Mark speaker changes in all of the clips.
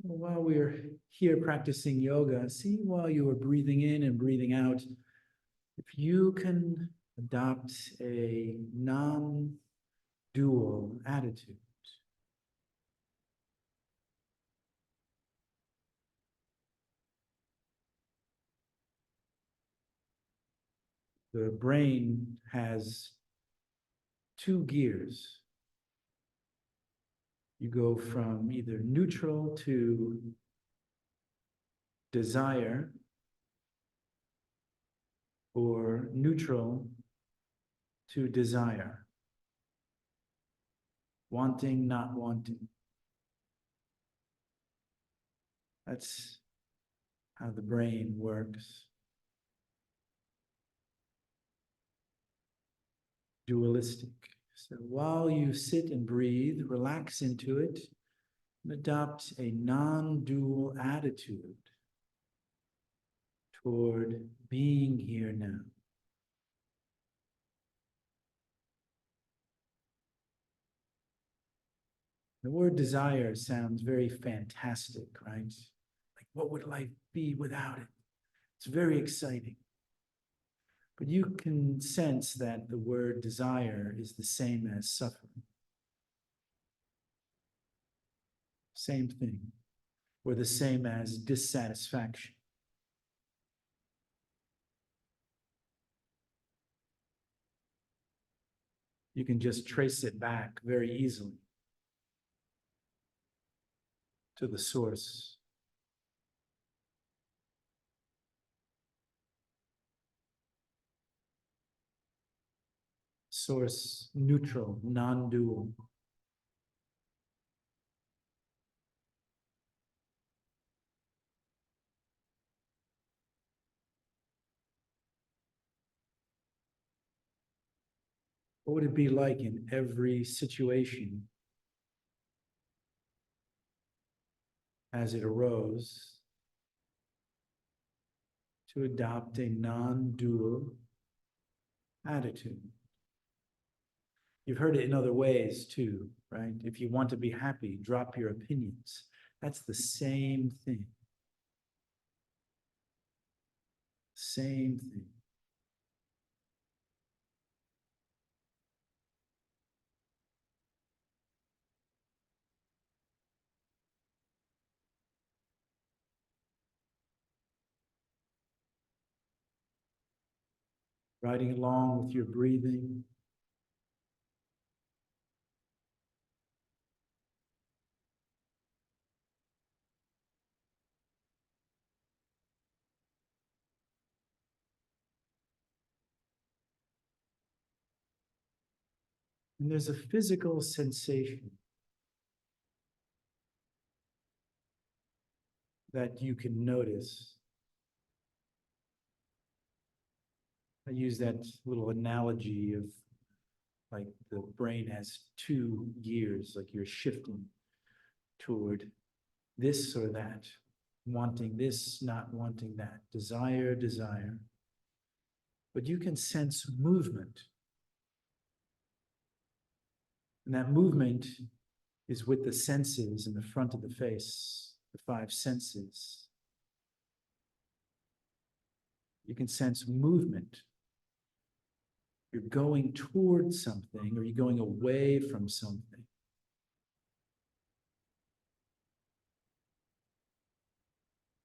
Speaker 1: While we're here practicing yoga, see while you are breathing in and breathing out, if you can adopt a non dual attitude. The brain has two gears. You go from either neutral to desire or neutral to desire. Wanting, not wanting. That's how the brain works. Dualistic. So while you sit and breathe, relax into it and adopt a non-dual attitude toward being here now. The word desire sounds very fantastic, right? Like, what would life be without it? It's very exciting. But you can sense that the word desire is the same as suffering. Same thing, or the same as dissatisfaction. You can just trace it back very easily to the source. Source neutral, non-dual. What would it be like in every situation as it arose to adopt a non-dual attitude? You've heard it in other ways too, right? If you want to be happy, drop your opinions. That's the same thing. Same thing. Riding along with your breathing. And there's a physical sensation that you can notice. I use that little analogy of like the brain has two gears, like you're shifting toward this or that, wanting this, not wanting that, desire, desire. But you can sense movement. And that movement is with the senses in the front of the face, the five senses. You can sense movement. You're going towards something or you're going away from something.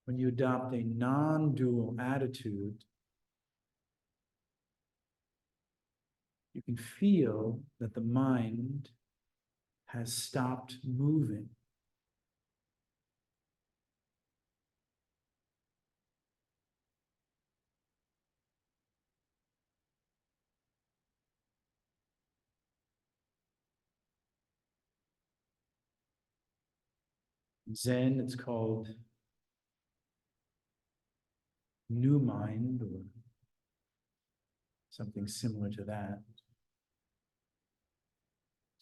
Speaker 1: When you adopt a non-dual attitude, you can feel that the mind has stopped moving. Zen, it's called new mind or something similar to that.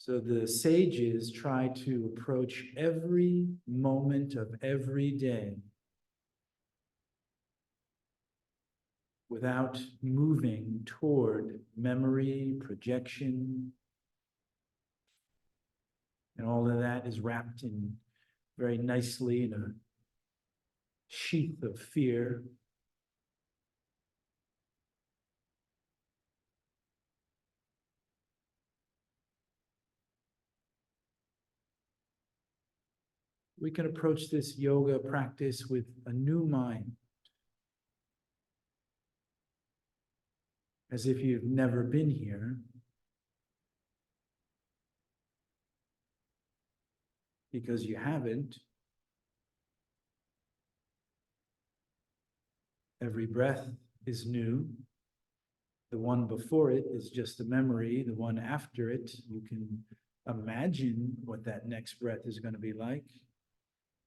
Speaker 1: So the sages try to approach every moment of every day without moving toward memory, projection, and all of that is wrapped in very nicely in a sheath of fear. We can approach this yoga practice with a new mind, as if you've never been here, because you haven't. Every breath is new. The one before it is just a memory. The one after it, you can imagine what that next breath is going to be like,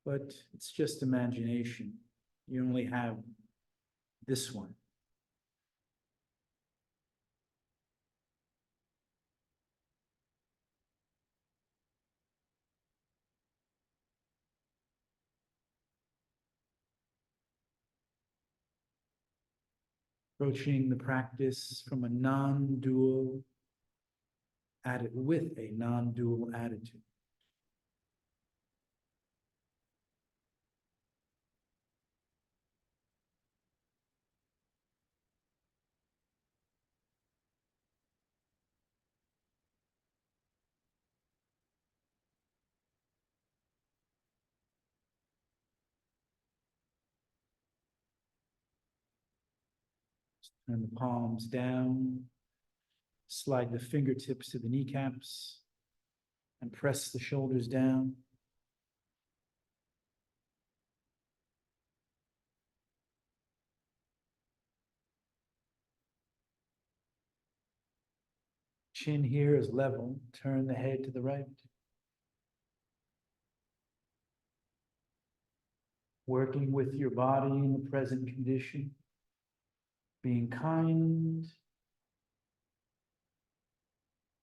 Speaker 1: but it's just imagination. You only have this one. Approaching the practice from a non-dual with a non-dual attitude. Turn the palms down, slide the fingertips to the kneecaps, and press the shoulders down. Chin here is level. Turn the head to the right. Working with your body in the present condition. Being kind.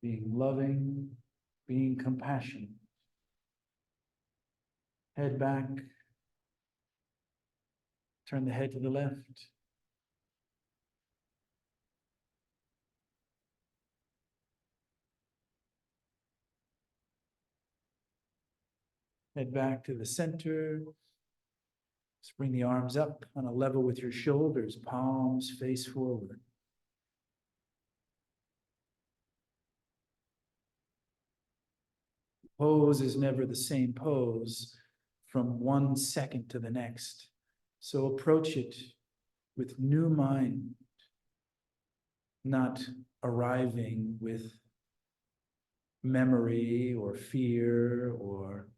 Speaker 1: Being loving. Being compassionate. Head back. Turn the head to the left. Head back to the center. Just bring the arms up on a level with your shoulders, palms face forward. Pose is never the same pose from 1 second to the next. So approach it with new mind, not arriving with memory or fear or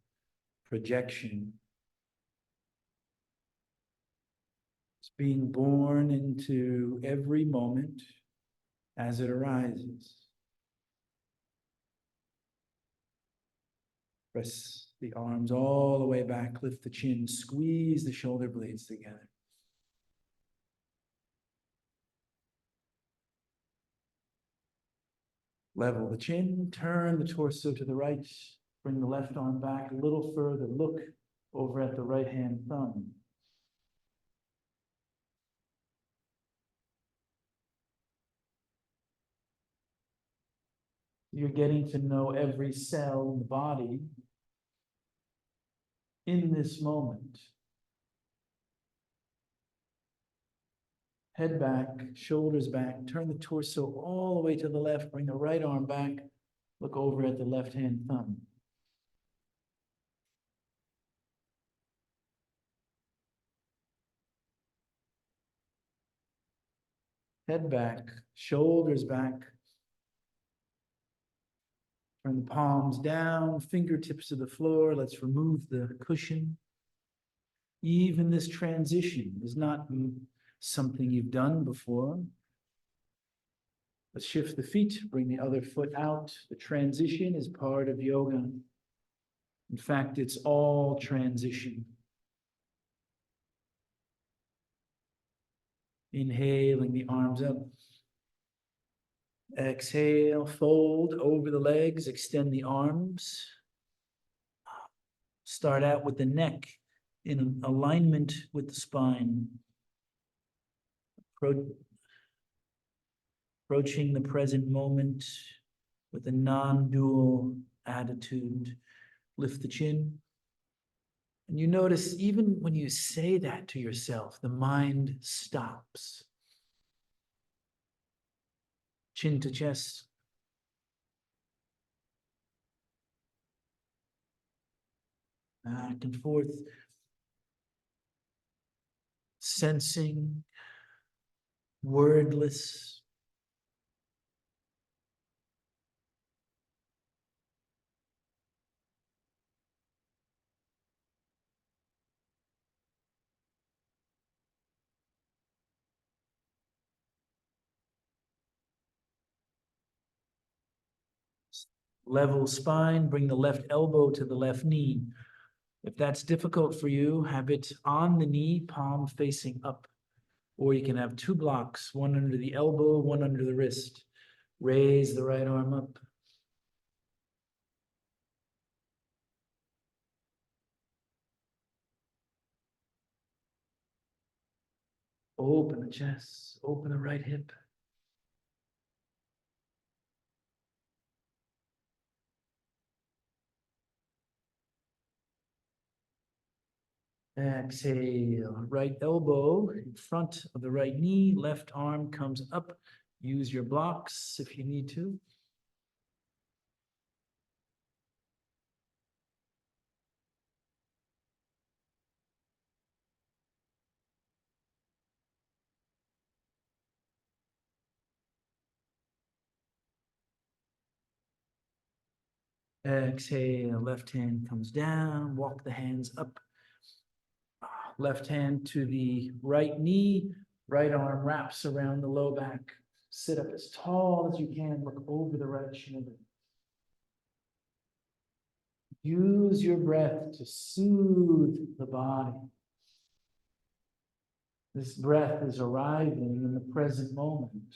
Speaker 1: projection. It's being born into every moment as it arises. Press the arms all the way back, lift the chin, squeeze the shoulder blades together. Level the chin, turn the torso to the right, bring the left arm back a little further, look over at the right hand thumb. You're getting to know every cell in the body in this moment. Head back, shoulders back, turn the torso all the way to the left, bring the right arm back, look over at the left hand thumb. Head back, shoulders back. Turn the palms down, fingertips to the floor. Let's remove the cushion. Even this transition is not something you've done before. Let's shift the feet, bring the other foot out. The transition is part of yoga. In fact, it's all transition. Inhaling the arms up. Exhale, fold over the legs, extend the arms. Start out with the neck in alignment with the spine. Approaching the present moment with a non-dual attitude. Lift the chin. And you notice even when you say that to yourself, the mind stops. Chin to chest. Back and forth. Sensing. Wordless. Level spine, bring the left elbow to the left knee. If that's difficult for you, have it on the knee, palm facing up. Or you can have two blocks, one under the elbow, one under the wrist. Raise the right arm up. Open the chest, open the right hip. Exhale, right elbow in front of the right knee, left arm comes up. Use your blocks if you need to. Exhale, left hand comes down, walk the hands up. Left hand to the right knee, right arm wraps around the low back. Sit up as tall as you can, look over the right shoulder. Use your breath to soothe the body. This breath is arriving in the present moment.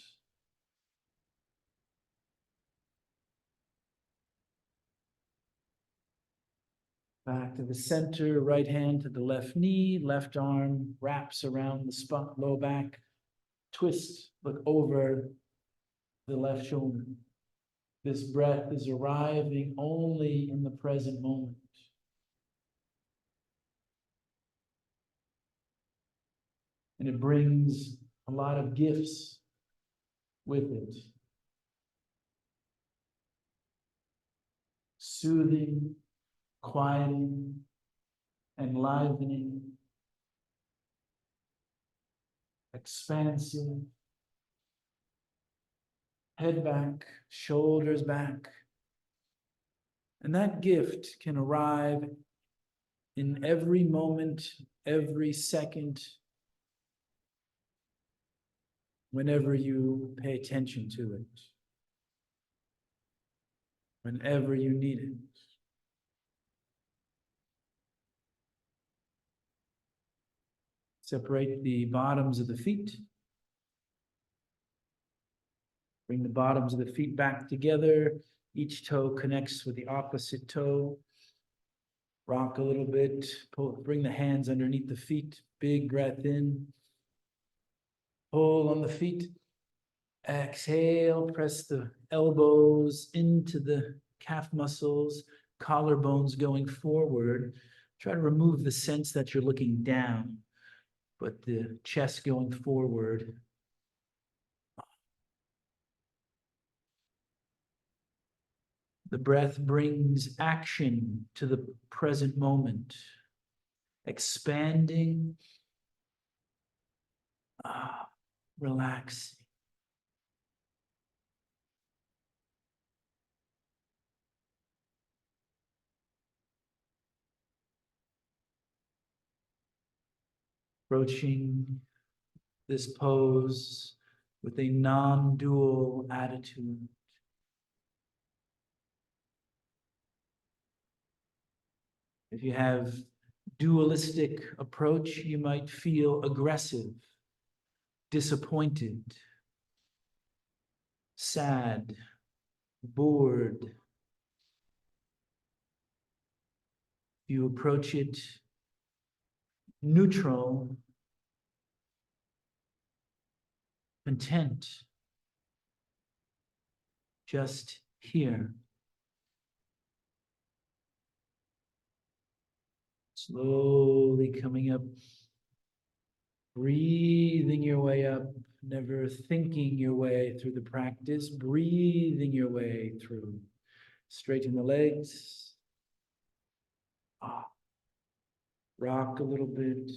Speaker 1: Back to the center, right hand to the left knee, left arm wraps around the spine, low back. Twist, look over the left shoulder. This breath is arriving only in the present moment. And it brings a lot of gifts with it. Soothing, quieting, enlivening, expansive, head back, shoulders back. And that gift can arrive in every moment, every second, whenever you pay attention to it, whenever you need it. Separate the bottoms of the feet. Bring the bottoms of the feet back together. Each toe connects with the opposite toe. Rock a little bit. Bring the hands underneath the feet. Big breath in. Pull on the feet. Exhale. Press the elbows into the calf muscles. Collarbones going forward. Try to remove the sense that you're looking down, but the chest going forward. The breath brings action to the present moment, expanding, relaxing. Approaching this pose with a non-dual attitude. If you have dualistic approach, you might feel aggressive, disappointed, sad, bored. You approach it neutral, content, just here. Slowly coming up, breathing your way up, never thinking your way through the practice, breathing your way through. Straighten the legs. Rock a little bit.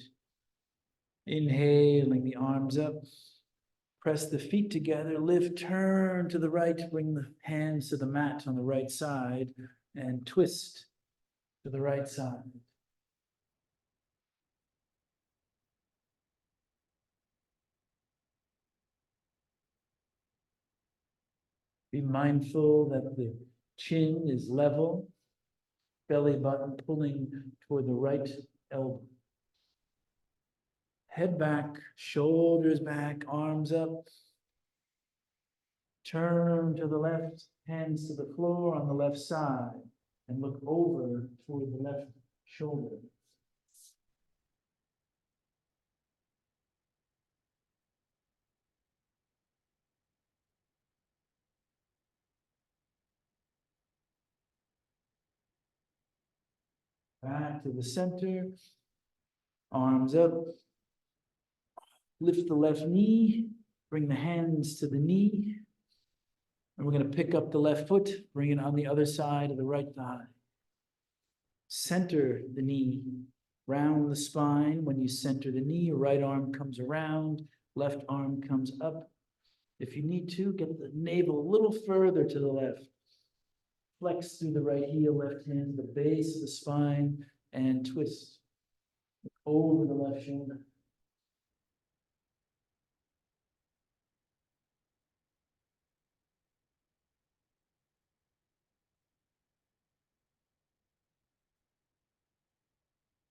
Speaker 1: Inhaling the arms up. Press the feet together, lift, turn to the right, bring the hands to the mat on the right side, and twist to the right side. Be mindful that the chin is level, belly button pulling toward the right elbow. Head back, shoulders back, arms up. Turn to the left, hands to the floor on the left side, and look over toward the left shoulder. Back to the center, arms up. Lift the left knee, bring the hands to the knee. And we're going to pick up the left foot, bring it on the other side of the right thigh. Center the knee, round the spine. When you center the knee, right arm comes around, left arm comes up. If you need to, get the navel a little further to the left. Flex through the right heel, left hand to the base of the spine, and twist over the left shoulder.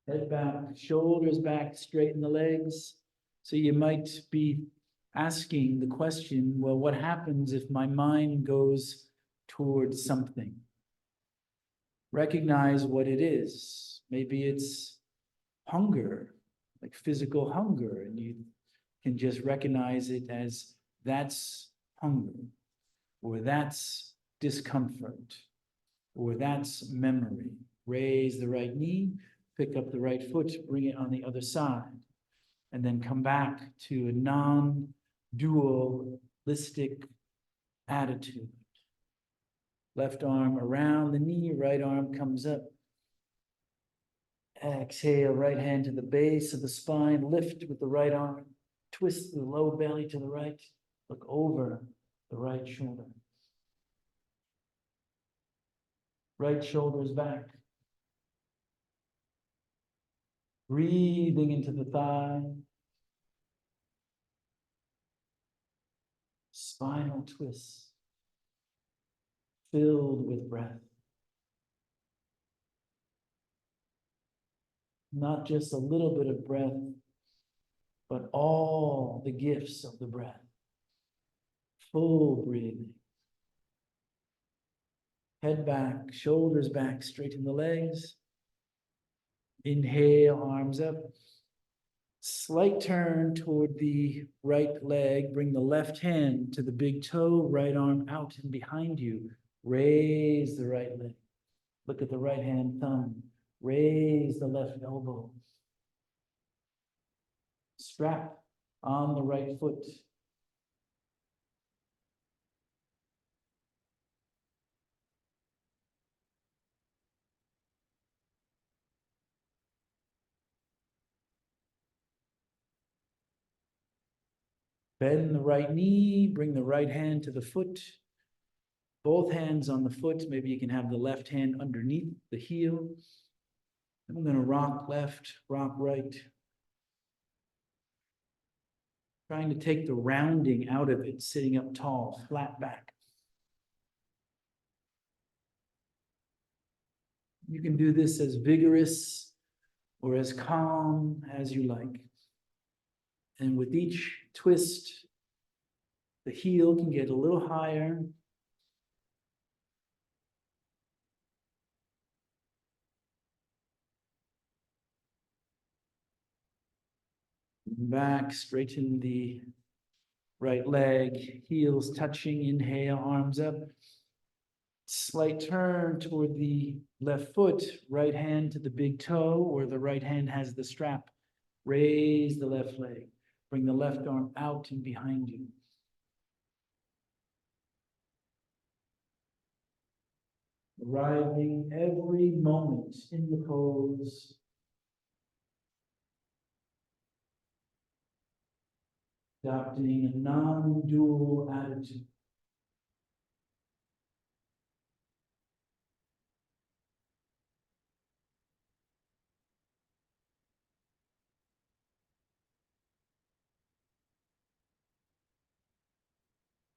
Speaker 1: Head back, shoulders back, straighten the legs. So you might be asking the question, well, what happens if my mind goes towards something? Recognize what it is. Maybe it's hunger, like physical hunger, and you can just recognize it as that's hunger, or that's discomfort, or that's memory. Raise the right knee, pick up the right foot, bring it on the other side, and then come back to a non-dualistic attitude. Left arm around the knee, right arm comes up. Exhale, right hand to the base of the spine, lift with the right arm, twist the low belly to the right, look over the right shoulder. Right shoulder's back. Breathing into the thigh. Spinal twists. Filled with breath. Not just a little bit of breath, but all the gifts of the breath. Full breathing. Head back, shoulders back, straighten the legs. Inhale, arms up. Slight turn toward the right leg. Bring the left hand to the big toe, right arm out and behind you. Raise the right leg. Look at the right hand thumb. Raise the left elbow. Strap on the right foot. Bend the right knee, bring the right hand to the foot. Both hands on the foot. Maybe you can have the left hand underneath the heel. And we're going to rock left, rock right. Trying to take the rounding out of it, sitting up tall, flat back. You can do this as vigorous or as calm as you like. And with each twist, the heel can get a little higher. Back, straighten the right leg, heels touching, inhale, arms up. Slight turn toward the left foot, right hand to the big toe, or the right hand has the strap. Raise the left leg. Bring the left arm out and behind you. Arriving every moment in the pose. Adopting a non-dual attitude.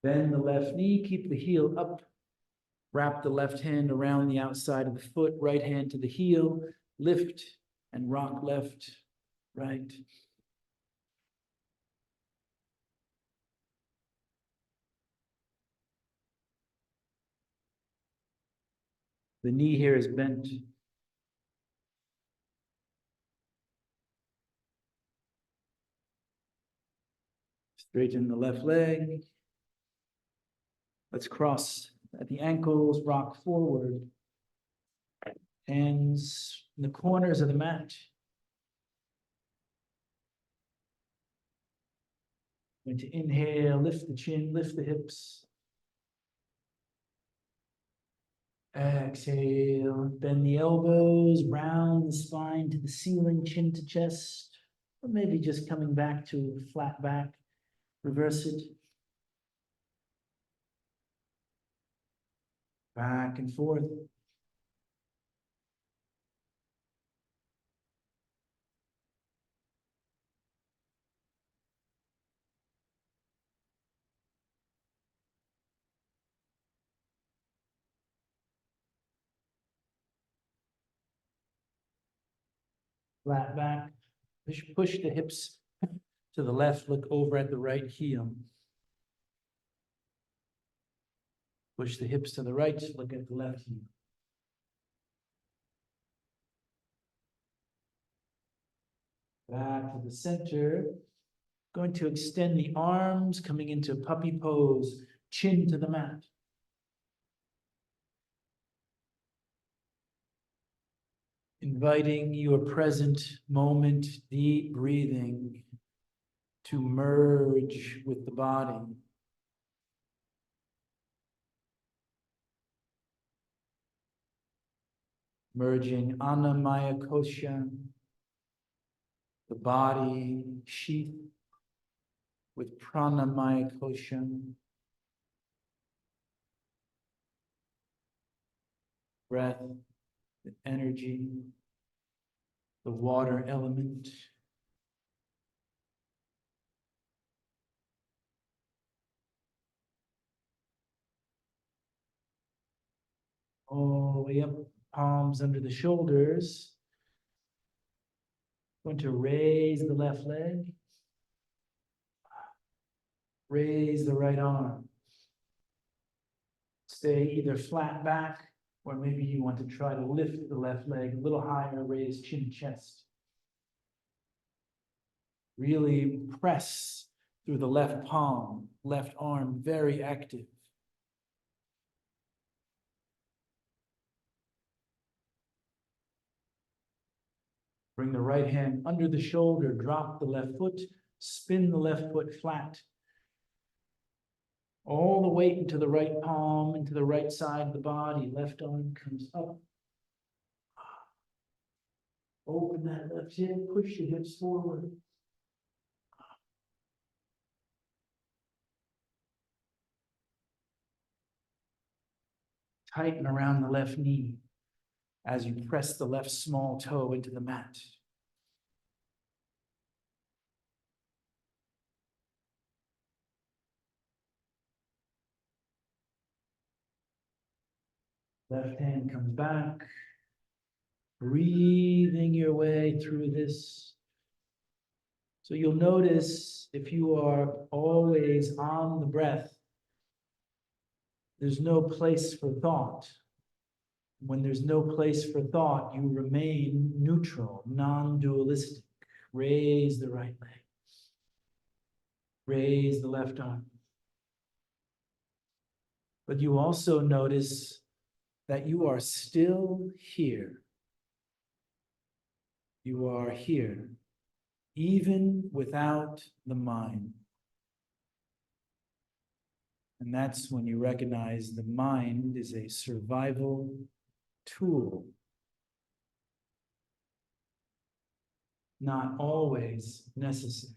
Speaker 1: Bend the left knee, keep the heel up. Wrap the left hand around the outside of the foot, right hand to the heel. Lift and rock left, right. The knee here is bent. Straighten the left leg. Let's cross at the ankles, rock forward. Hands in the corners of the mat. Going to inhale, lift the chin, lift the hips. Exhale, bend the elbows, round the spine to the ceiling, chin to chest. Or maybe just coming back to flat back. Reverse it. Back and forth. Flat back. Push the hips to the left, look over at the right heel. Push the hips to the right, look at the left heel. Back to the center. Going to extend the arms, coming into puppy pose, chin to the mat. Inviting your present moment, deep breathing to merge with the body. Merging Annamaya Kosha, the body sheath, with Pranamaya Kosha. Breath, the energy, the water element. All the way up, palms under the shoulders. Going to raise the left leg. Raise the right arm. Stay either flat back, or maybe you want to try to lift the left leg a little higher, raise chin, chest. Really press through the left palm, left arm, very active. Bring the right hand under the shoulder, drop the left foot, spin the left foot flat. All the weight into the right palm, into the right side of the body. Left arm comes up. Open that left hip, push the hips forward. Tighten around the left knee as you press the left small toe into the mat. Left hand comes back. Breathing your way through this. So you'll notice if you are always on the breath, there's no place for thought. When there's no place for thought, you remain neutral, non-dualistic. Raise the right leg. Raise the left arm. But you also notice that you are still here. You are here, even without the mind. And that's when you recognize the mind is a survival tool, not always necessary.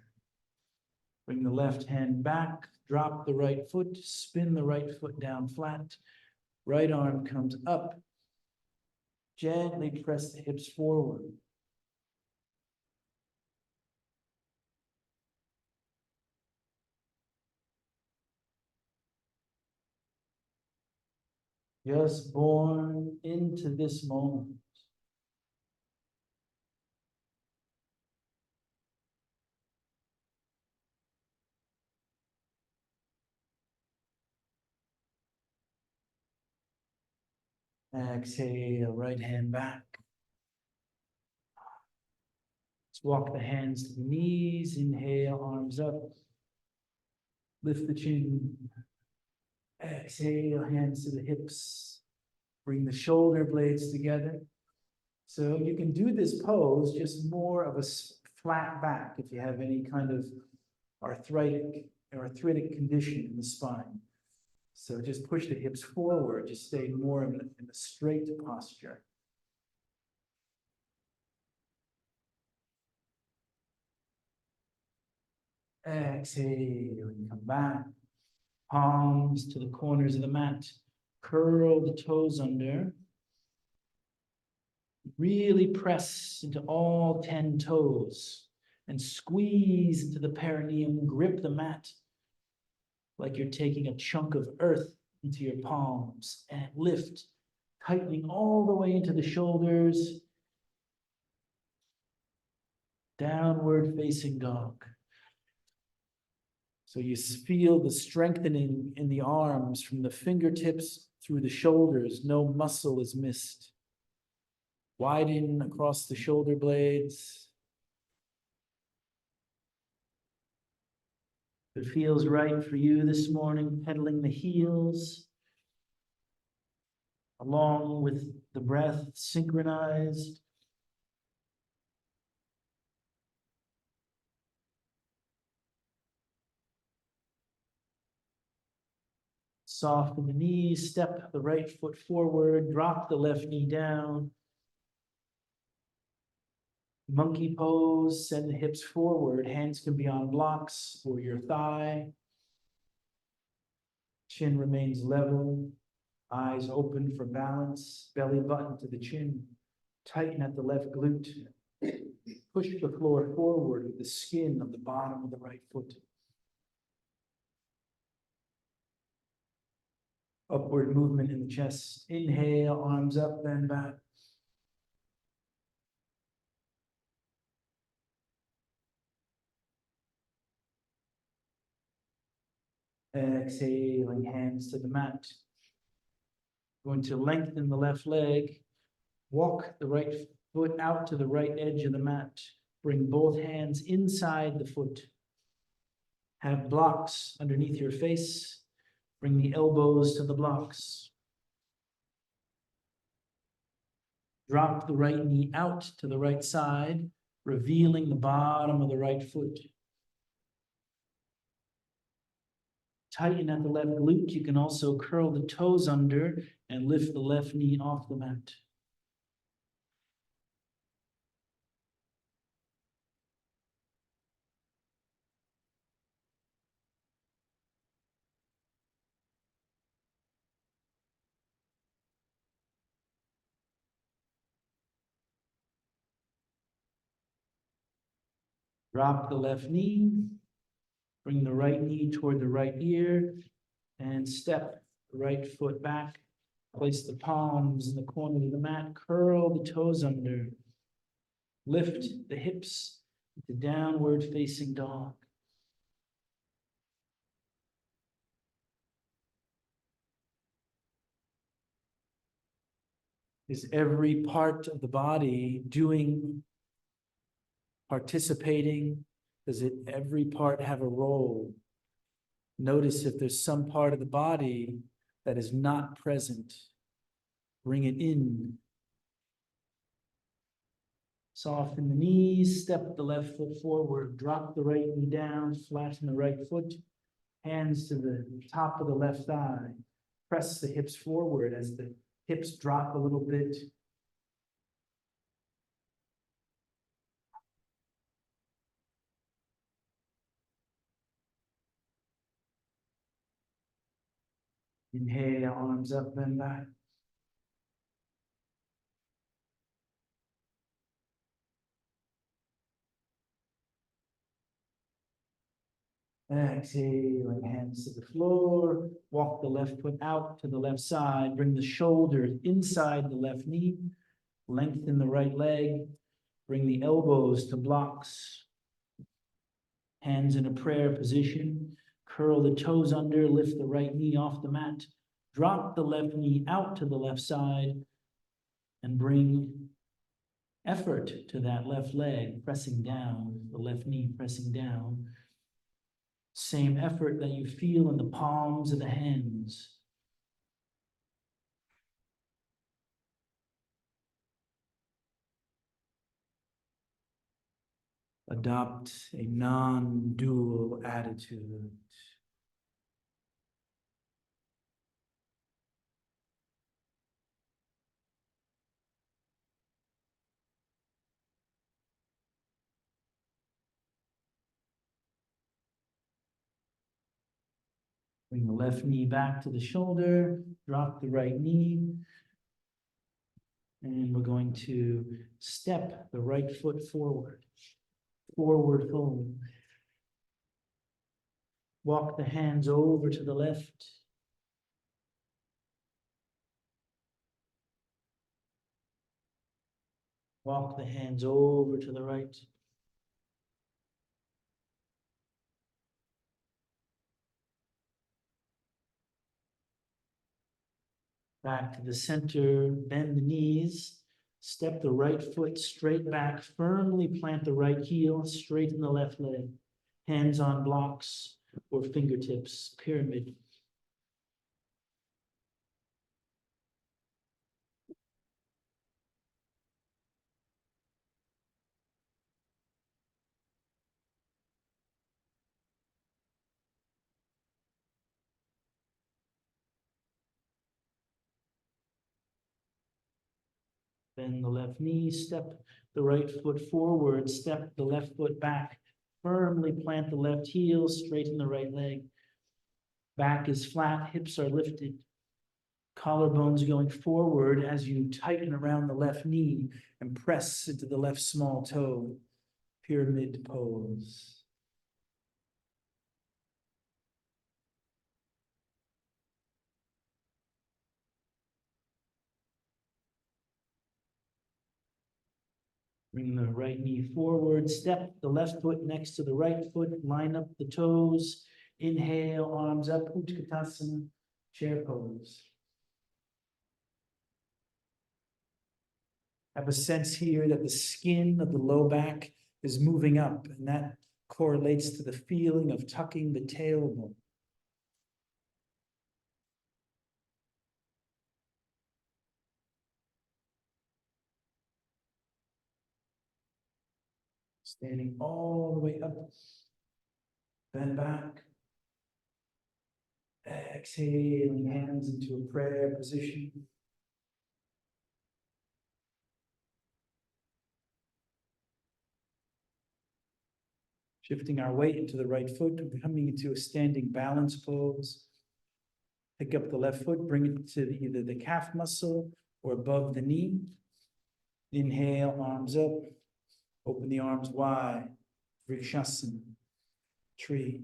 Speaker 1: Bring the left hand back, drop the right foot, spin the right foot down flat. Right arm comes up. Gently press the hips forward. Just born into this moment. Exhale, right hand back. Let's walk the hands to the knees. Inhale, arms up. Lift the chin. Exhale, hands to the hips. Bring the shoulder blades together. So you can do this pose just more of a flat back if you have any kind of arthritic condition in the spine. So just push the hips forward, just stay more in a straight posture. Exhale, and come back. Palms to the corners of the mat. Curl the toes under. Really press into all 10 toes and squeeze into the perineum. Grip the mat like you're taking a chunk of earth into your palms and lift, tightening all the way into the shoulders. Downward facing dog. So you feel the strengthening in the arms from the fingertips through the shoulders. No muscle is missed. Widen across the shoulder blades. If it feels right for you this morning, pedaling the heels along with the breath synchronized. Soften the knees, step the right foot forward, drop the left knee down. Monkey pose, send the hips forward. Hands can be on blocks or your thigh. Chin remains level. Eyes open for balance. Belly button to the chin. Tighten at the left glute. Push the floor forward with the skin of the bottom of the right foot. Upward movement in the chest. Inhale, arms up, bend back. Exhaling, hands to the mat. Going to lengthen the left leg. Walk the right foot out to the right edge of the mat. Bring both hands inside the foot. Have blocks underneath your face. Bring the elbows to the blocks. Drop the right knee out to the right side, revealing the bottom of the right foot. Tighten at the left glute. You can also curl the toes under and lift the left knee off the mat. Drop the left knee. Bring the right knee toward the right ear and step the right foot back. Place the palms in the corner of the mat. Curl the toes under. Lift the hips to downward facing dog. Is every part of the body participating? Does every part have a role? Notice if there's some part of the body that is not present. Bring it in. Soften the knees, step the left foot forward, drop the right knee down, flatten the right foot, hands to the top of the left thigh. Press the hips forward as the hips drop a little bit. Inhale, arms up and back. Exhaling, hands to the floor. Walk the left foot out to the left side. Bring the shoulders inside the left knee. Lengthen the right leg. Bring the elbows to blocks. Hands in a prayer position. Curl the toes under. Lift the right knee off the mat. Drop the left knee out to the left side. And bring effort to that left leg, pressing down. The left knee pressing down. Same effort that you feel in the palms of the hands. Adopt a non-dual attitude. Bring the left knee back to the shoulder, drop the right knee. And we're going to step the right foot forward. Forward fold. Walk the hands over to the left. Walk the hands over to the right. Back to the center, bend the knees, step the right foot straight back, firmly plant the right heel, straighten the left leg. Hands on blocks or fingertips, pyramid. Bend the left knee, step the right foot forward, step the left foot back, firmly plant the left heel, straighten the right leg. Back is flat, hips are lifted. Collarbones going forward as you tighten around the left knee and press into the left small toe. Pyramid pose. Bring the right knee forward, step the left foot next to the right foot, line up the toes. Inhale, arms up, Utkatasana, chair pose. Have a sense here that the skin of the low back is moving up, and that correlates to the feeling of tucking the tailbone. Standing all the way up, bend back. Exhaling, hands into a prayer position. Shifting our weight into the right foot, coming into a standing balance pose. Pick up the left foot, bring it to either the calf muscle or above the knee. Inhale, arms up. Open the arms wide. Vrikshasana, tree.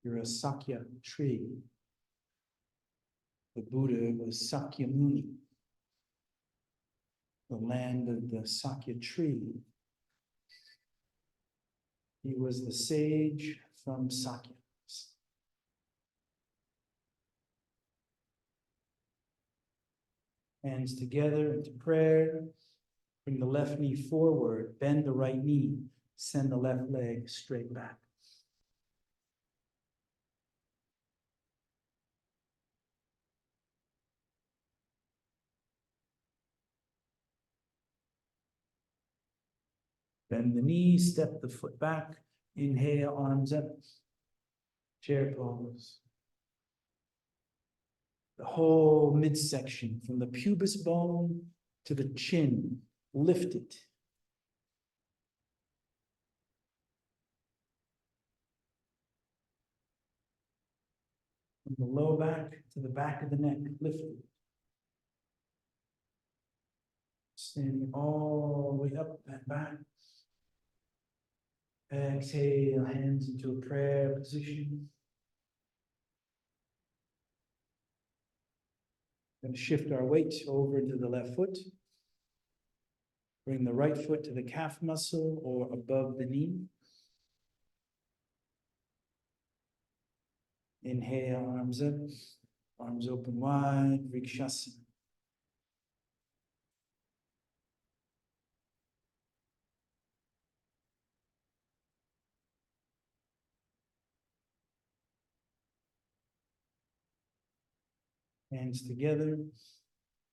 Speaker 1: You're a Sakya tree. The Buddha was Sakya Muni, the land of the Sakya tree. He was the sage from Sakya. Hands together into prayer. Bring the left knee forward, bend the right knee, send the left leg straight back. Bend the knee, step the foot back. Inhale, arms up. Chair pose. The whole midsection from the pubis bone to the chin, lifted. From the lower back to the back of the neck, lifted. Standing all the way up and back. Exhale, hands into a prayer position. Going to shift our weight over to the left foot. Bring the right foot to the calf muscle or above the knee. Inhale, arms up, arms open wide, Vrikshasana. Hands together.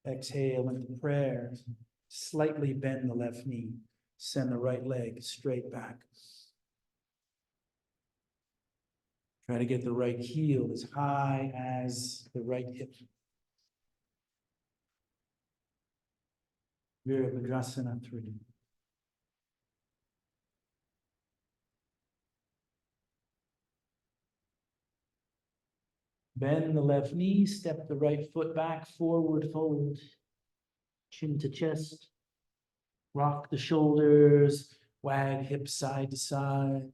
Speaker 1: Exhale into prayer. Slightly bend the left knee. Send the right leg straight back. Try to get the right heel as high as the right hip. Virabhadrasana 3. Bend the left knee, step the right foot back, forward fold, chin to chest. Rock the shoulders, wag hips side to side.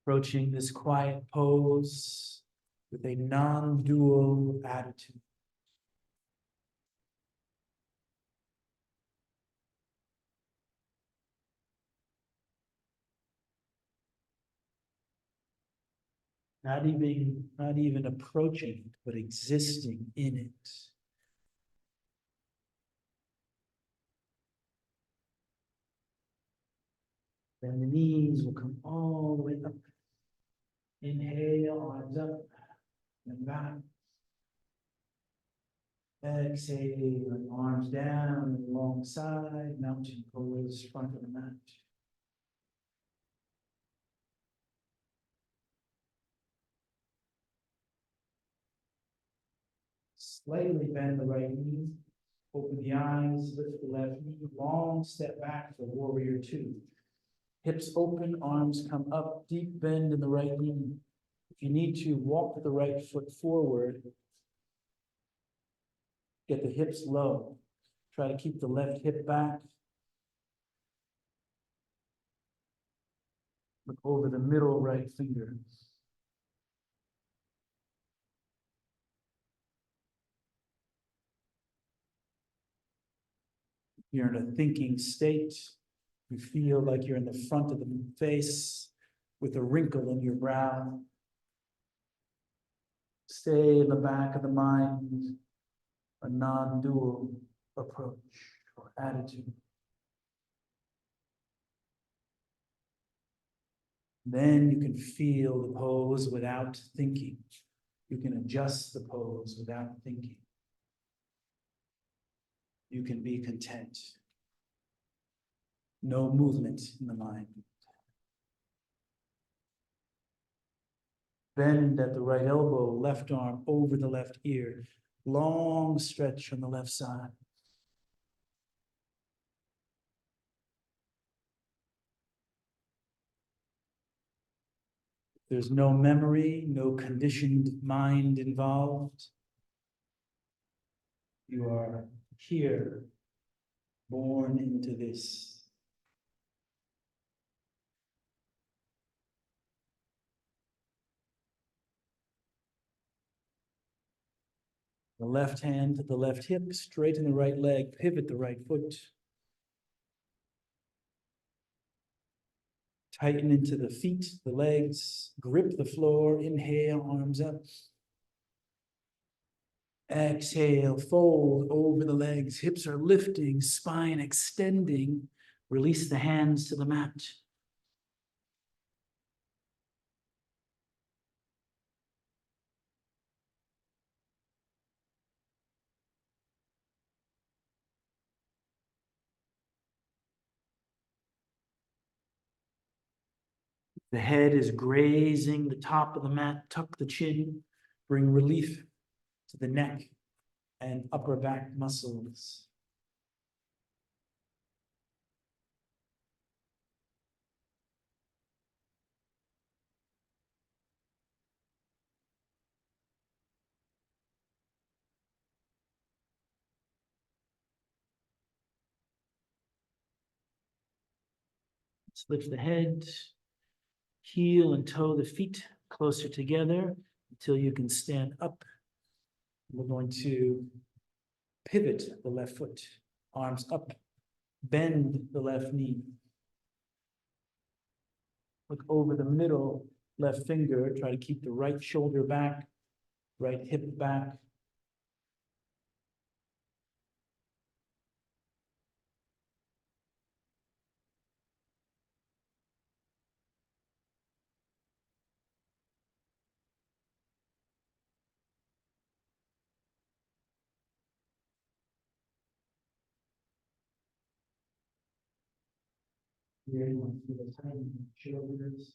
Speaker 1: Approaching this quiet pose with a non-dual attitude. Not even approaching, but existing in it. Then the knees will come all the way up. Inhale, arms up and back. Exhale, arms down alongside, mountain pose, front of the mat. Slightly bend the right knee, open the eyes, lift the left knee, long step back for warrior 2. Hips open, arms come up, deep bend in the right knee. If you need to, walk the right foot forward. Get the hips low. Try to keep the left hip back. Look over the middle right finger. You're in a thinking state. You feel like you're in the front of the face with a wrinkle in your brow. Stay in the back of the mind, a non-dual approach or attitude. Then you can feel the pose without thinking. You can adjust the pose without thinking. You can be content. No movement in the mind. Bend at the right elbow, left arm over the left ear. Long stretch on the left side. There's no memory, no conditioned mind involved. You are here, born into this. The left hand to the left hip, straighten the right leg, pivot the right foot. Tighten into the feet, the legs, grip the floor, inhale, arms up. Exhale, fold over the legs, hips are lifting, spine extending. Release the hands to the mat. The head is grazing the top of the mat. Tuck the chin. Bring relief to the neck and upper back muscles. Let's lift the head, heel and toe the feet closer together until you can stand up. We're going to pivot the left foot, arms up, bend the left knee. Look over the middle left finger, try to keep the right shoulder back, right hip back. Here you want to feel the tightening of the shoulders.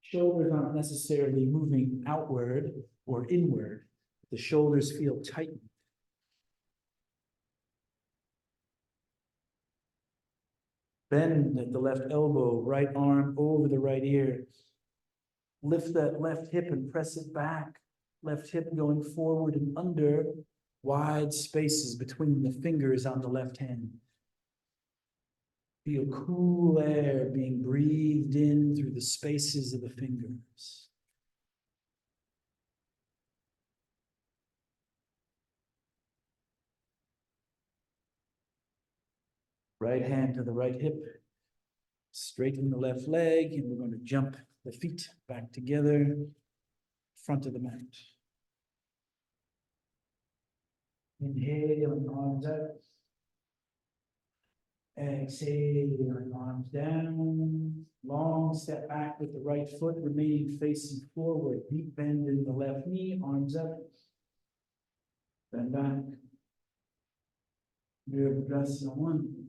Speaker 1: Shoulders aren't necessarily moving outward or inward. The shoulders feel tightened. Bend at the left elbow, right arm over the right ear. Lift that left hip and press it back. Left hip going forward and under, wide spaces between the fingers on the left hand. Feel cool air being breathed in through the spaces of the fingers. Right hand to the right hip. Straighten the left leg, and we're going to jump the feet back together, front of the mat. Inhale and arms out. Exhale and arms down. Long step back with the right foot remaining facing forward. Deep bend in the left knee, arms up. Bend back. Virabhadrasana 1.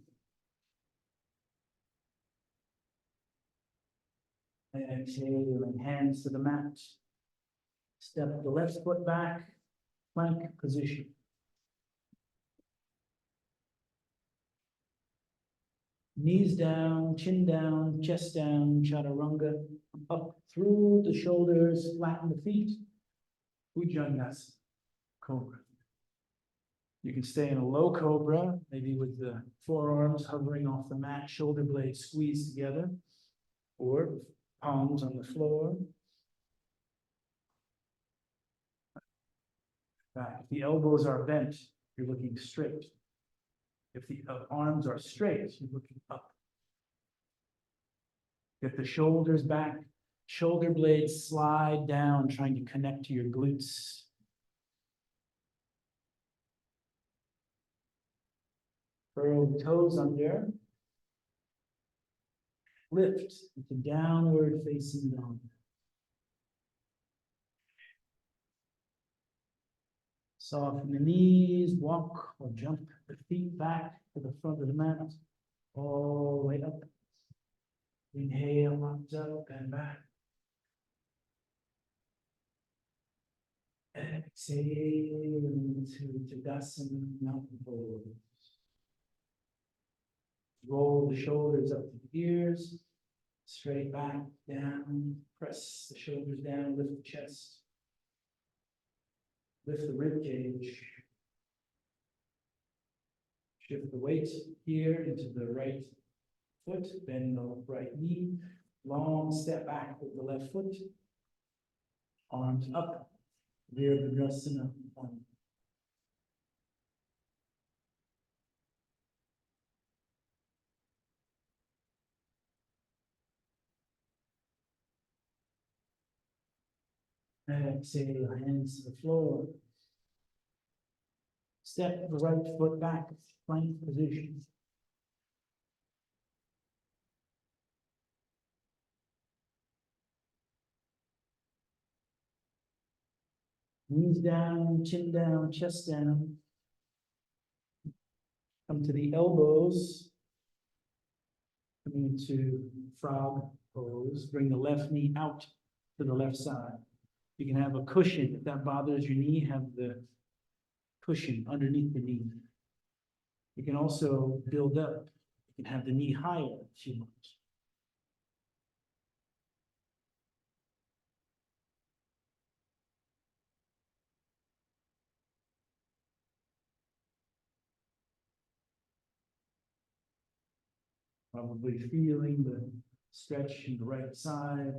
Speaker 1: Exhale and hands to the mat. Step the left foot back, plank position. Knees down, chin down, chest down, chaturanga. Up through the shoulders, flatten the feet. Bhujangasana, cobra. You can stay in a low cobra, maybe with the forearms hovering off the mat, shoulder blades squeezed together, or palms on the floor. Back. If the elbows are bent, you're looking straight. If the arms are straight, you're looking up. Get the shoulders back, shoulder blades slide down, trying to connect to your glutes. Curl the toes under. Lift into downward facing dog. Soften the knees, walk or jump the feet back to the front of the mat, all the way up. Inhale, arms up and back. Exhale into Tadasana, mountain pose. Roll the shoulders up to the ears, straight back, down, press the shoulders down, lift the chest. Lift the rib cage. Shift the weight here into the right foot, bend the right knee. Long step back with the left foot. Arms up. Virabhadrasana 1. Exhale, hands to the floor. Step the right foot back, plank position. Knees down, chin down, chest down. Come to the elbows. Coming into frog pose, bring the left knee out to the left side. You can have a cushion. If that bothers your knee, have the cushion underneath the knee. You can also build up. You can have the knee higher if you want. Probably feeling the stretch in the right side.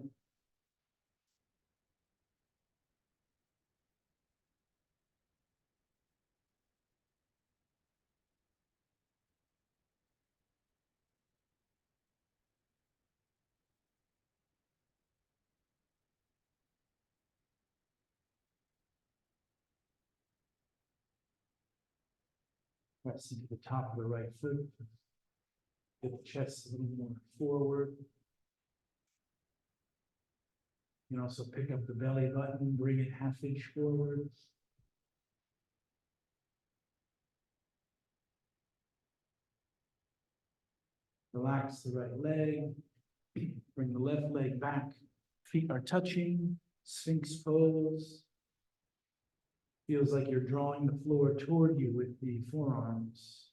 Speaker 1: Press into the top of the right foot. Get the chest a little more forward. You can also pick up the belly button, bring it half inch forward. Relax the right leg. Bring the left leg back. Feet are touching. Sphinx pose. Feels like you're drawing the floor toward you with the forearms.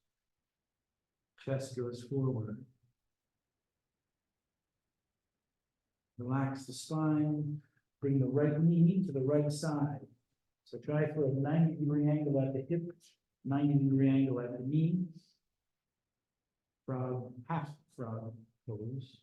Speaker 1: Chest goes forward. Relax the spine. Bring the right knee to the right side. So try for a 90-degree angle at the hip, 90-degree angle at the knee. Frog, half frog pose.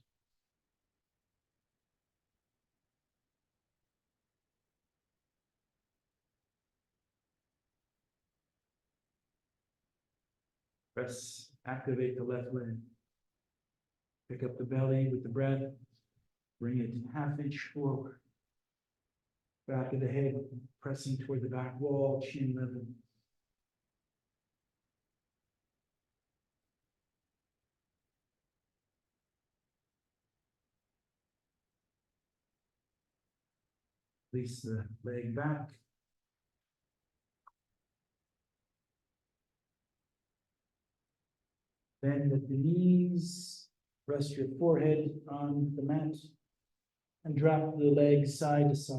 Speaker 1: Press, activate the left leg. Pick up the belly with the breath. Bring it half inch forward. Back of the head, pressing toward the back wall, chin level. Release the leg back. Bend at the knees. Rest your forehead on the mat. And drop the legs side to side.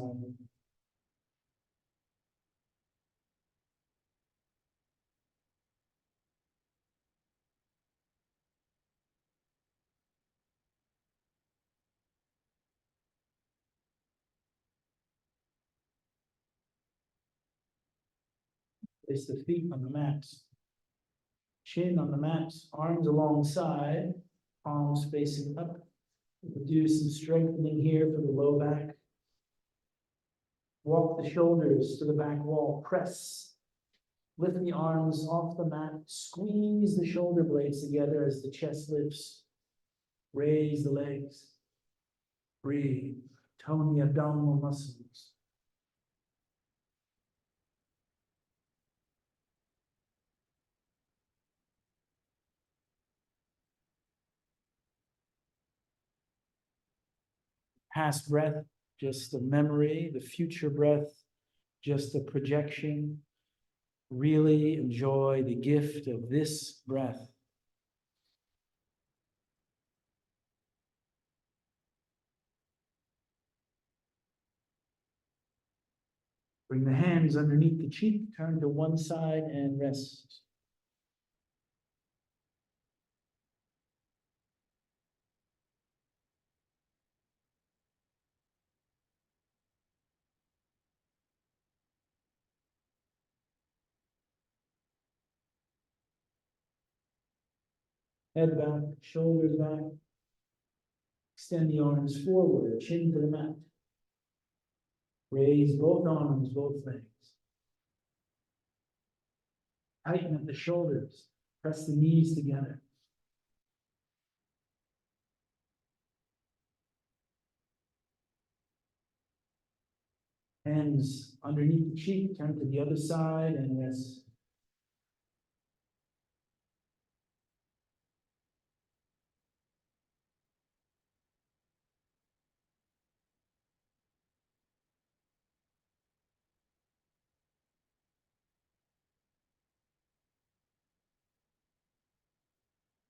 Speaker 1: Place the feet on the mat. Chin on the mat, arms alongside, palms facing up. We'll do some strengthening here for the low back. Walk the shoulders to the back wall, press. Lift the arms off the mat, squeeze the shoulder blades together as the chest lifts. Raise the legs. Breathe. Tone the abdominal muscles. Past breath, just the memory, the future breath, just the projection. Really enjoy the gift of this breath. Bring the hands underneath the cheek, turn to one side and rest. Head back, shoulders back. Extend the arms forward, chin to the mat. Raise both arms, both legs. Tighten at the shoulders. Press the knees together. Hands underneath the cheek, turn to the other side and rest.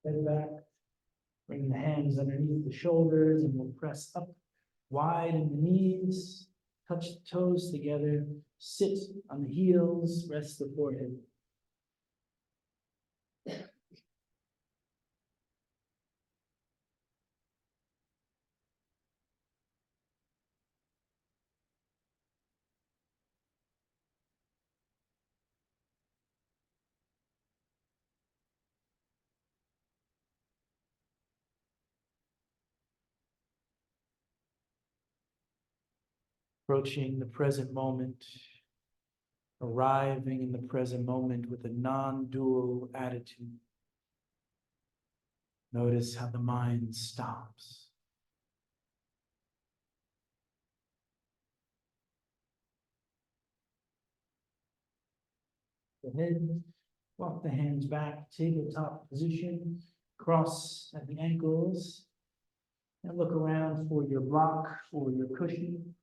Speaker 1: Head back, Bring the hands underneath the shoulders and we'll press up, widen the knees, touch the toes together, sit on the heels, rest the forehead. Approaching the present moment, arriving in the present moment with a non-dual attitude. Notice how the mind stops. The head, walk the hands back, tabletop position, cross at the ankles, and look around for your block or your cushion.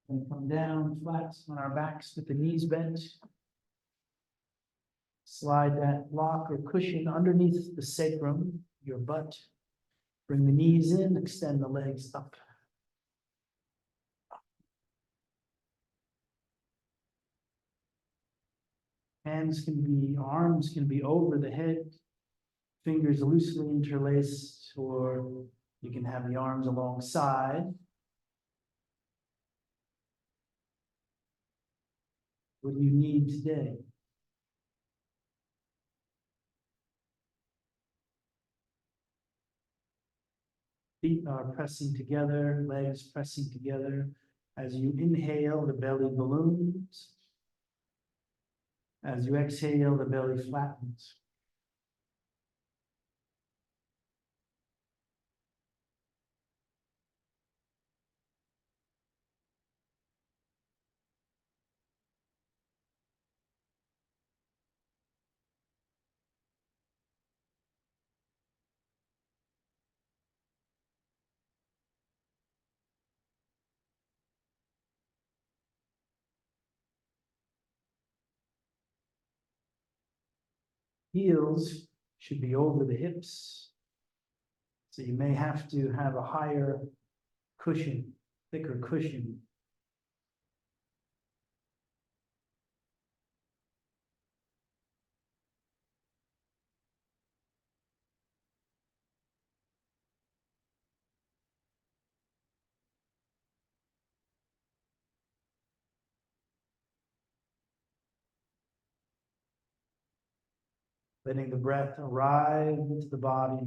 Speaker 1: And come down flat on our backs with the knees bent. Slide that block or cushion underneath the sacrum, your butt. Bring the knees in, extend the legs up. Arms can be over the head, fingers loosely interlaced, or you can have the arms alongside. What do you need today? Feet are pressing together, legs pressing together. As you inhale, the belly balloons. As you exhale, the belly flattens. Heels should be over the hips. So you may have to have a higher cushion, thicker cushion. Letting the breath arrive into the body.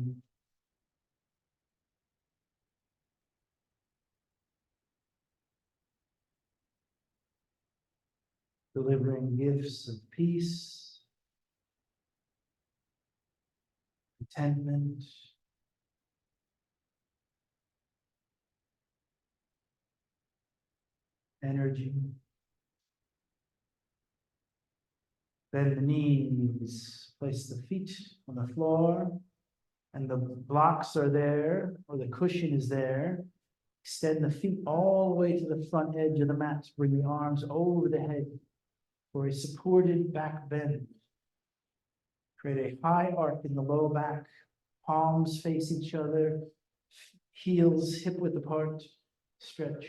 Speaker 1: Delivering gifts of peace, contentment, energy. Bend the knees, place the feet on the floor, and the blocks are there, or the cushion is there. Extend the feet all the way to the front edge of the mat. Bring the arms over the head for a supported back bend. Create a high arc in the low back. Palms face each other. Heels hip width apart. Stretch.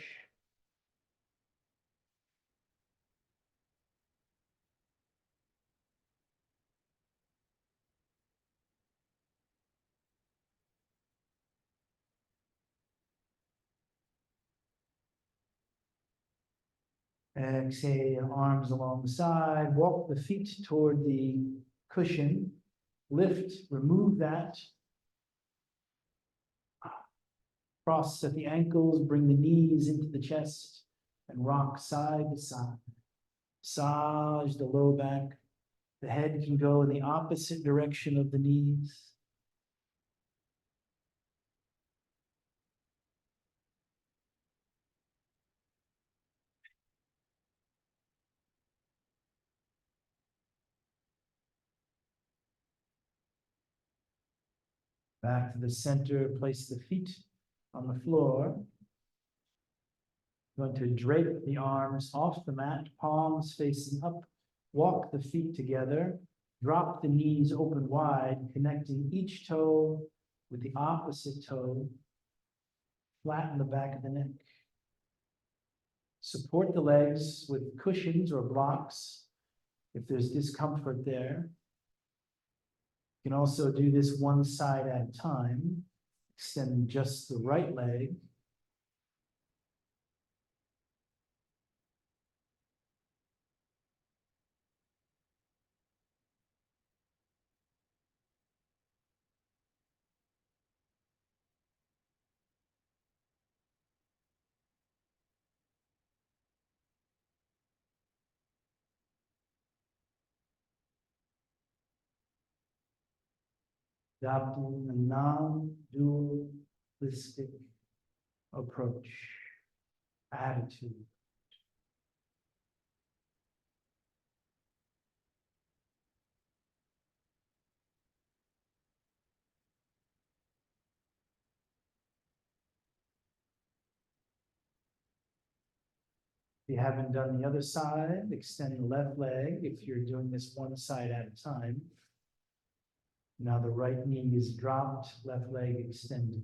Speaker 1: Exhale, arms along the side. Walk the feet toward the cushion. Lift, remove that. Cross at the ankles, bring the knees into the chest, and rock side to side. Massage the low back. The head can go in the opposite direction of the knees. Back to the center, place the feet on the floor. Going to drape the arms off the mat, palms facing up. Walk the feet together. Drop the knees open wide, connecting each toe with the opposite toe. Flatten the back of the neck. Support the legs with cushions or blocks if there's discomfort there. You can also do this one side at a time. Extend just the right leg. Adopting a non-dualistic approach, attitude. If you haven't done the other side, extend the left leg if you're doing this one side at a time. Now the right knee is dropped, left leg extended.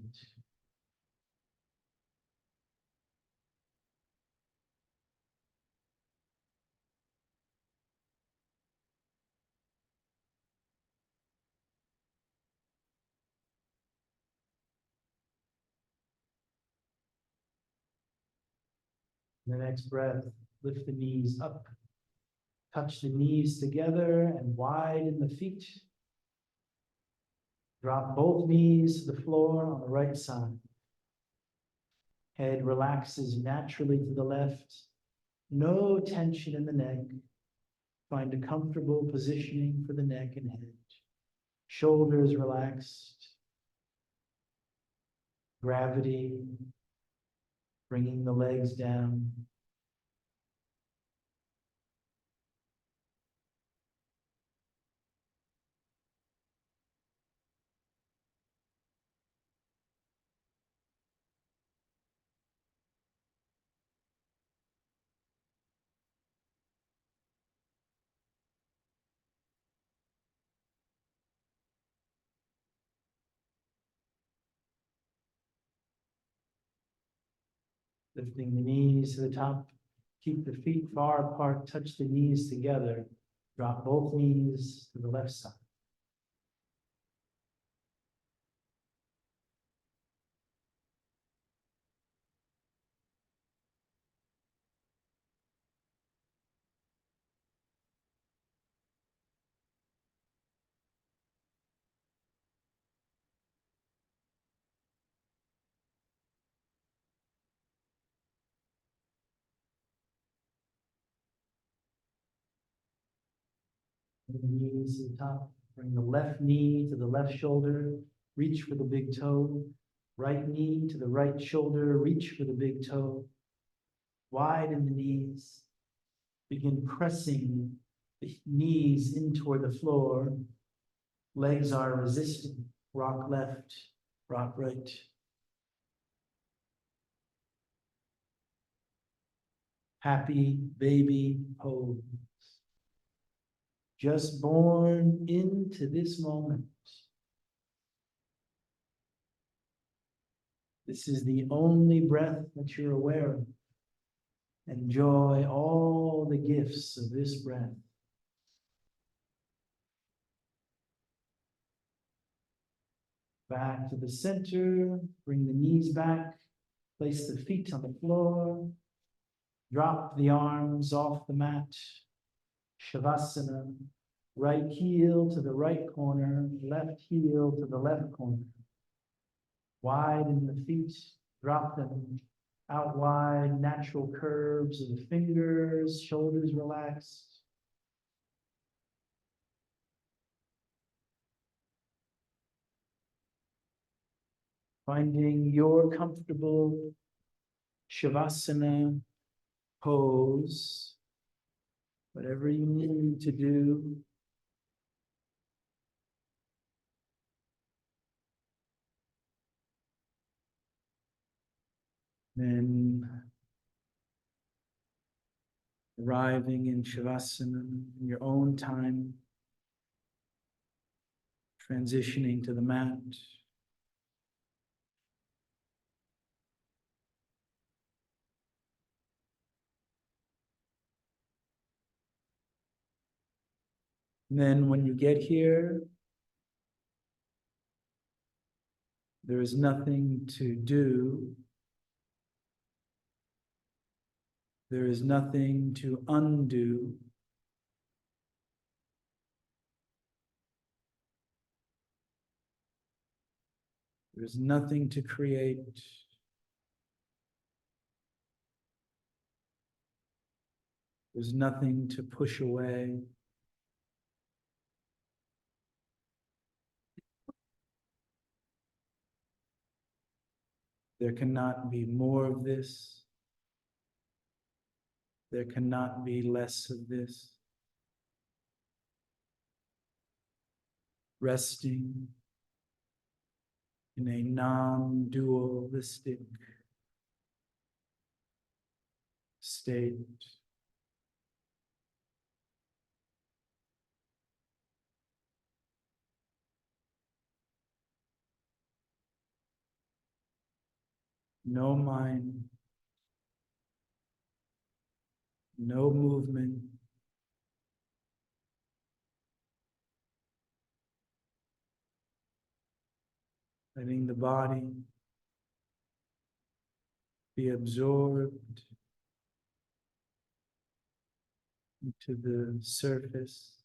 Speaker 1: The next breath, lift the knees up. Touch the knees together and widen the feet. Drop both knees to the floor on the right side. Head relaxes naturally to the left. No tension in the neck. Find a comfortable positioning for the neck and head. Shoulders relaxed. Gravity, bringing the legs down. Lifting the knees to the top. Keep the feet far apart. Touch the knees together. Drop both knees to the left side. Bring the knees to the top. Bring the left knee to the left shoulder. Reach for the big toe. Right knee to the right shoulder. Reach for the big toe. Widen the knees. Begin pressing the knees in toward the floor. Legs are resisting. Rock left, rock right. Happy baby pose. Just born into this moment. This is the only breath that you're aware of. Enjoy all the gifts of this breath. Back to the center, bring the knees back, place the feet on the floor, drop the arms off the mat, Shavasana, right heel to the right corner, left heel to the left corner. Widen the feet, drop them out wide, natural curves of the fingers, shoulders relaxed. Finding your comfortable Shavasana pose, whatever you need to do. Then arriving in Shavasana in your own time. transitioning to the mat. And then when you get here, there is nothing to do. There is nothing to undo. There's nothing to create. There's nothing to push away. There cannot be more of this. There cannot be less of this. Resting in a non-dualistic state. No mind, no movement, letting the body be absorbed into the surface,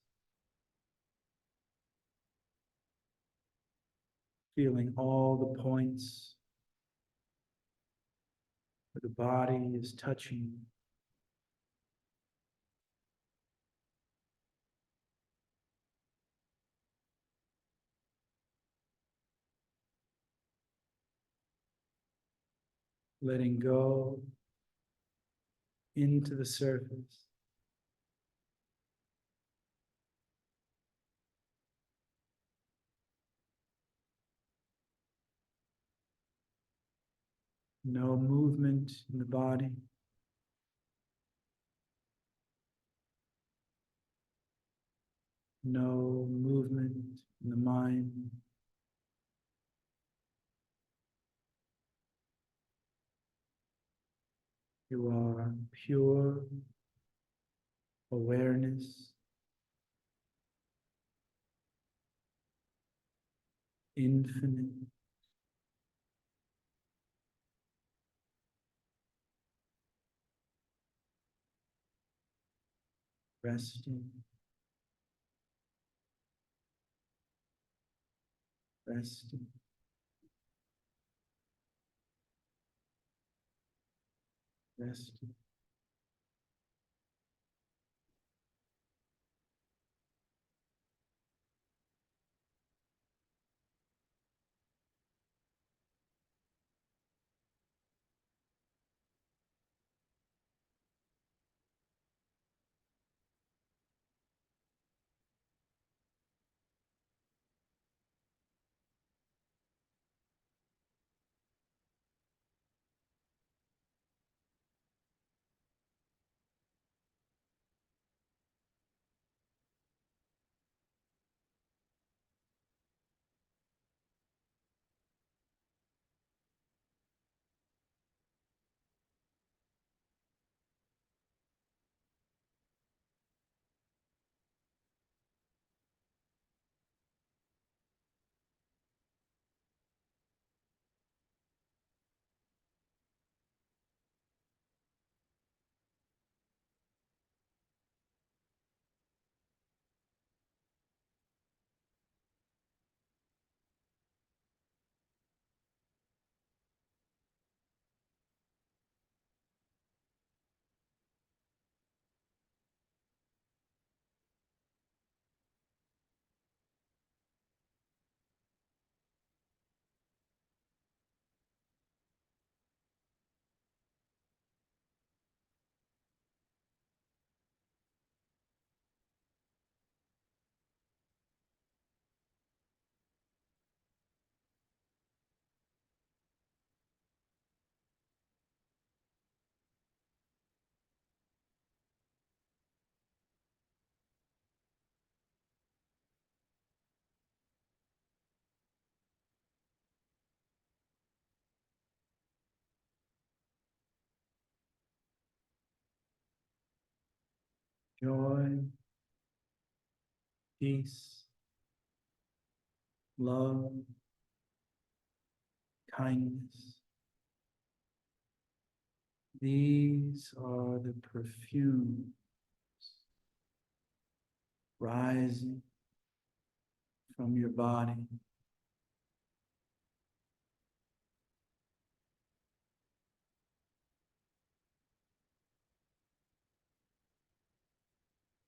Speaker 1: feeling all the points where the body is touching. Letting go into the surface. No movement in the body. No movement in the mind. You are pure awareness, infinite, resting, resting, resting. joy, peace, love, kindness. These are the perfumes rising from your body.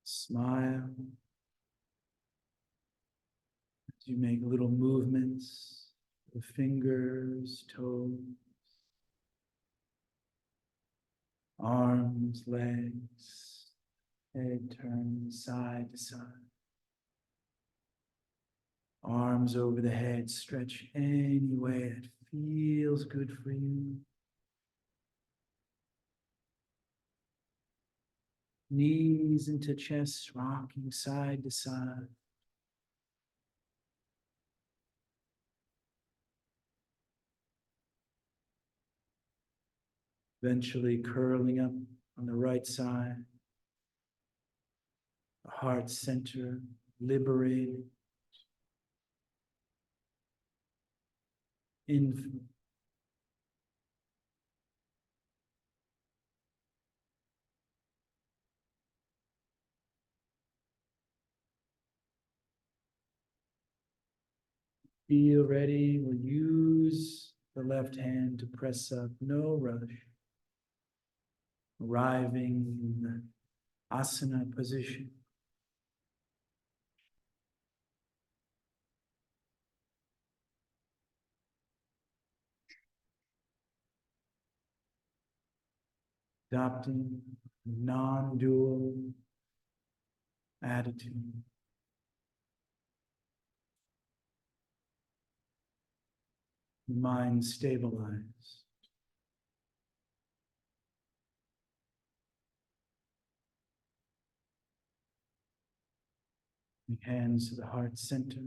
Speaker 1: Smile as you make little movements, the fingers, toes, arms, legs, head turns side to side. Arms over the head, stretch any way that feels good for you. Knees into chest, rocking side to side. Eventually curling up on the right side. The heart center liberated. Infinite. Feel ready. We'll use the left hand to press up, no rush. Arriving in the asana position. Adopting a non-dual attitude. The mind stabilized. The hands to the heart center.